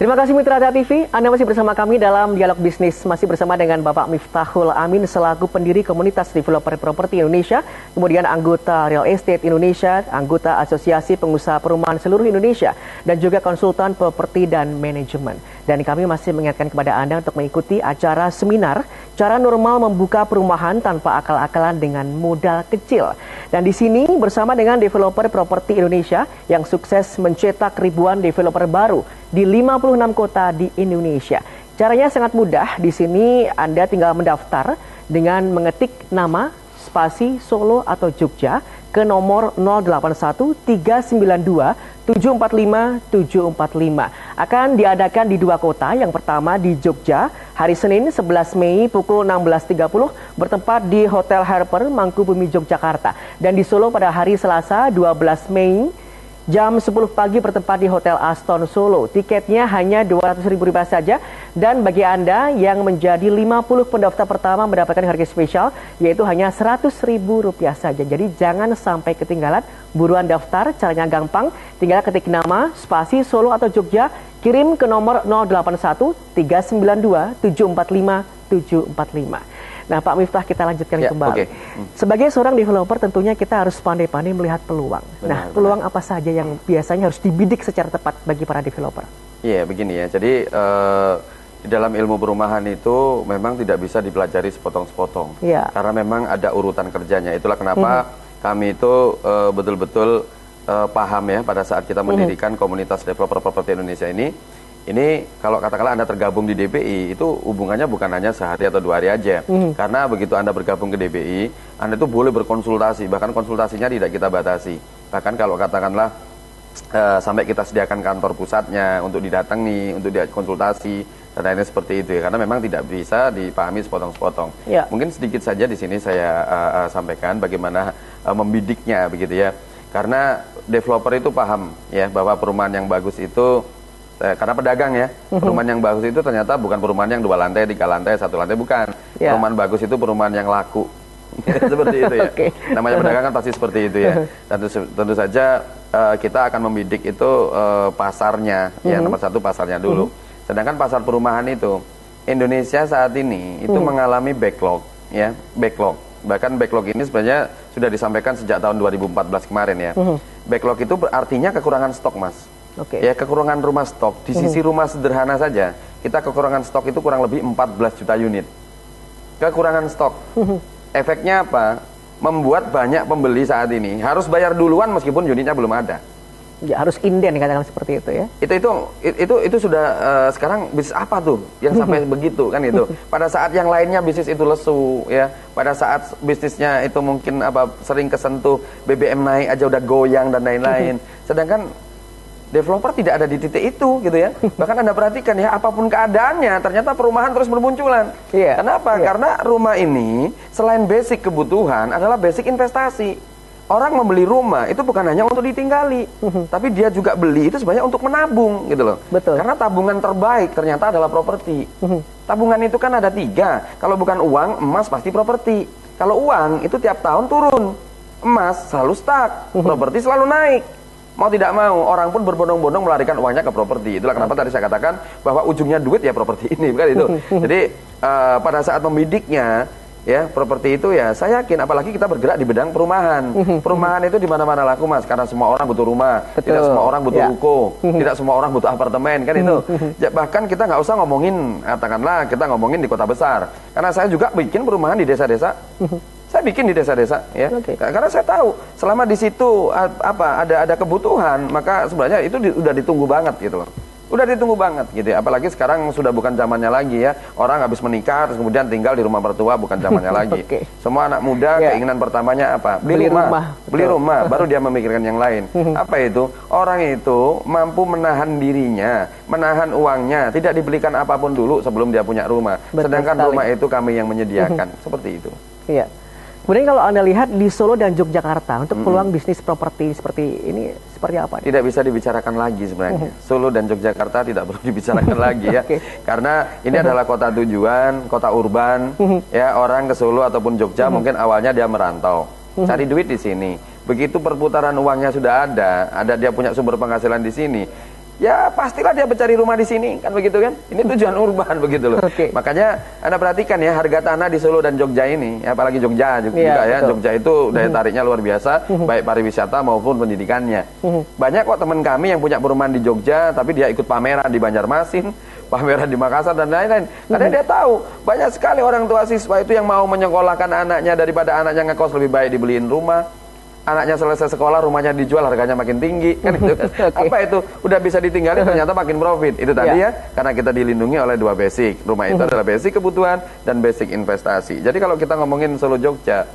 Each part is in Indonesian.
Terima kasih Mitra TV, Anda masih bersama kami dalam Dialog Bisnis, masih bersama dengan Bapak Miftahul Amin selaku pendiri Komunitas Developer Properti Indonesia, kemudian anggota Real Estate Indonesia, anggota Asosiasi Pengusaha Perumahan Seluruh Indonesia, dan juga konsultan properti dan manajemen. Dan kami masih mengingatkan kepada Anda untuk mengikuti acara seminar Cara Normal Membuka Perumahan Tanpa Akal-akalan dengan Modal Kecil. Dan di sini bersama dengan Developer Properti Indonesia yang sukses mencetak ribuan developer baru di 56 kota di Indonesia. Caranya sangat mudah. Di sini Anda tinggal mendaftar dengan mengetik nama spasi Solo atau Jogja ke nomor 081 392 745 745. Akan diadakan di dua kota. Yang pertama di Jogja hari Senin 11 Mei pukul 16.30 bertempat di Hotel Harper Mangkubumi Yogyakarta, dan di Solo pada hari Selasa 12 Mei jam 10 pagi bertempat di Hotel Aston Solo. Tiketnya hanya Rp200.000 saja, dan bagi Anda yang menjadi 50 pendaftar pertama mendapatkan harga spesial yaitu hanya Rp100.000 saja. Jadi jangan sampai ketinggalan, buruan daftar. Caranya gampang, tinggal ketik nama spasi Solo atau Jogja, kirim ke nomor 081 392 745 745. Nah, Pak Miftah, kita lanjutkan kembali. Sebagai seorang developer tentunya kita harus pandai-pandai melihat peluang. Peluang apa saja yang biasanya harus dibidik secara tepat bagi para developer? Iya, begini ya. Jadi di dalam ilmu perumahan itu memang tidak bisa dipelajari sepotong-sepotong. Karena memang ada urutan kerjanya. Itulah kenapa kami itu betul-betul paham ya pada saat kita mendirikan komunitas developer properti Indonesia ini. Ini kalau katakanlah Anda tergabung di DBI, itu hubungannya bukan hanya sehari atau 2 hari aja. Karena begitu Anda bergabung ke DBI, Anda itu boleh berkonsultasi, bahkan konsultasinya tidak kita batasi. Bahkan kalau katakanlah sampai kita sediakan kantor pusatnya untuk didatangi, untuk konsultasi, dan lainnya seperti itu ya. Karena memang tidak bisa dipahami sepotong-sepotong. Mungkin sedikit saja di sini saya sampaikan bagaimana membidiknya begitu ya. Karena developer itu paham ya bahwa perumahan yang bagus itu karena pedagang ya, perumahan yang bagus itu ternyata bukan perumahan yang 2 lantai, 3 lantai, 1 lantai, bukan. Perumahan bagus itu perumahan yang laku. Seperti itu ya. Namanya pedagang kan pasti seperti itu ya. Dan tentu saja kita akan membidik itu pasarnya, ya nomor 1 pasarnya dulu. Sedangkan pasar perumahan itu, Indonesia saat ini itu mengalami backlog, ya, backlog. Bahkan backlog ini sebenarnya sudah disampaikan sejak tahun 2014 kemarin ya. Backlog itu artinya kekurangan stok, Mas. Ya, kekurangan rumah stok. Di sisi rumah sederhana saja, kita kekurangan stok itu kurang lebih 14 juta unit. Kekurangan stok. Efeknya apa? Membuat banyak pembeli saat ini harus bayar duluan meskipun unitnya belum ada. Ya, harus inden katakan seperti itu ya. Itu sudah sekarang bisnis apa tuh yang sampai begitu kan itu. Pada saat yang lainnya bisnis itu lesu ya. Pada saat bisnisnya itu mungkin sering kesentuh BBM naik aja udah goyang dan lain-lain. Sedangkan developer tidak ada di titik itu gitu ya. Bahkan Anda perhatikan ya, apapun keadaannya ternyata perumahan terus bermunculan. Kenapa? Karena rumah ini selain basic kebutuhan adalah basic investasi. Orang membeli rumah itu bukan hanya untuk ditinggali, tapi dia juga beli itu sebenarnya untuk menabung gitu loh. Karena tabungan terbaik ternyata adalah properti. Tabungan itu kan ada 3. Kalau bukan uang, emas pasti properti. Kalau uang itu tiap tahun turun, emas selalu stuck, properti selalu naik. Mau tidak mau, orang pun berbondong-bondong melarikan uangnya ke properti. Itulah kenapa tadi saya katakan bahwa ujungnya duit ya properti ini, bukan itu. Jadi pada saat membidiknya, ya properti itu ya, saya yakin apalagi kita bergerak di bidang perumahan. Perumahan itu di mana-mana laku, Mas, karena semua orang butuh rumah, tidak semua orang butuh ruko, tidak semua orang butuh apartemen, kan itu. Bahkan kita nggak usah ngomongin, katakanlah kita ngomongin di kota besar. Karena saya juga bikin perumahan di desa-desa. Saya bikin di desa-desa ya. Karena saya tahu selama di situ ada kebutuhan, maka sebenarnya itu udah ditunggu banget gitu loh. Udah ditunggu banget gitu ya. Apalagi sekarang sudah bukan zamannya lagi ya. Orang habis menikah terus kemudian tinggal di rumah mertua, bukan zamannya lagi. Semua anak muda keinginan pertamanya apa? Beli rumah. Beli rumah baru dia memikirkan yang lain. Apa itu? Orang itu mampu menahan dirinya, menahan uangnya, tidak dibelikan apapun dulu sebelum dia punya rumah. Sedangkan rumah itu kami yang menyediakan. Seperti itu. Iya. Kemudian kalau Anda lihat di Solo dan Yogyakarta, untuk peluang bisnis properti seperti ini seperti apa? Tidak bisa dibicarakan lagi sebenarnya. Solo dan Yogyakarta tidak perlu dibicarakan lagi ya. Karena ini adalah kota tujuan, kota urban. Ya, orang ke Solo ataupun Jogja mungkin awalnya dia merantau, cari duit di sini. Begitu perputaran uangnya sudah ada dia punya sumber penghasilan di sini. ya pastilah dia mencari rumah di sini, kan begitu kan? Ini tujuan urban begitu loh. Makanya Anda perhatikan ya, harga tanah di Solo dan Jogja ini, apalagi Jogja juga ya, Jogja itu daya tariknya luar biasa, baik pariwisata maupun pendidikannya. Banyak kok teman kami yang punya perumahan di Jogja, tapi dia ikut pameran di Banjarmasin, pameran di Makassar dan lain-lain. Karena dia tahu banyak sekali orang tua siswa itu yang mau menyekolahkan anaknya, daripada anaknya ngekos lebih baik dibeliin rumah. Anaknya selesai sekolah, rumahnya dijual, harganya makin tinggi, kan itu. Apa itu? Udah bisa ditinggalin, ternyata makin profit. Itu tadi ya, karena kita dilindungi oleh dua basic. Rumah itu adalah basic kebutuhan dan basic investasi. Jadi kalau kita ngomongin Solo Jogja,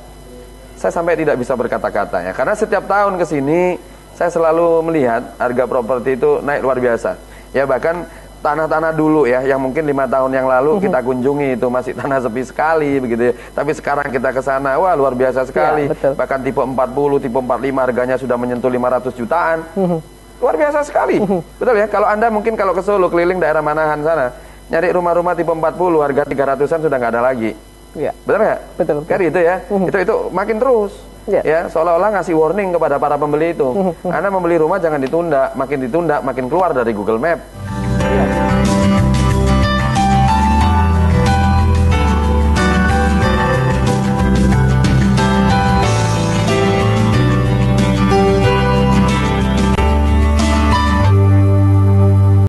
saya sampai tidak bisa berkata-kata ya. Karena setiap tahun ke sini, saya selalu melihat harga properti itu naik luar biasa. Ya bahkan tanah-tanah dulu ya, yang mungkin 5 tahun yang lalu kita kunjungi itu masih tanah sepi sekali begitu ya. Tapi sekarang kita ke sana, wah luar biasa sekali. Ya, bahkan tipe 40, tipe 45 harganya sudah menyentuh 500 jutaan. Luar biasa sekali. Betul ya? Kalau Anda mungkin kalau ke Solo, keliling daerah Manahan sana, nyari rumah-rumah tipe 40 harga 300-an sudah nggak ada lagi. Ya. Betul nggak? Betul. Kan itu ya. Itu makin terus. Ya, seolah-olah ngasih warning kepada para pembeli itu. Anda membeli rumah jangan ditunda, makin keluar dari Google Map.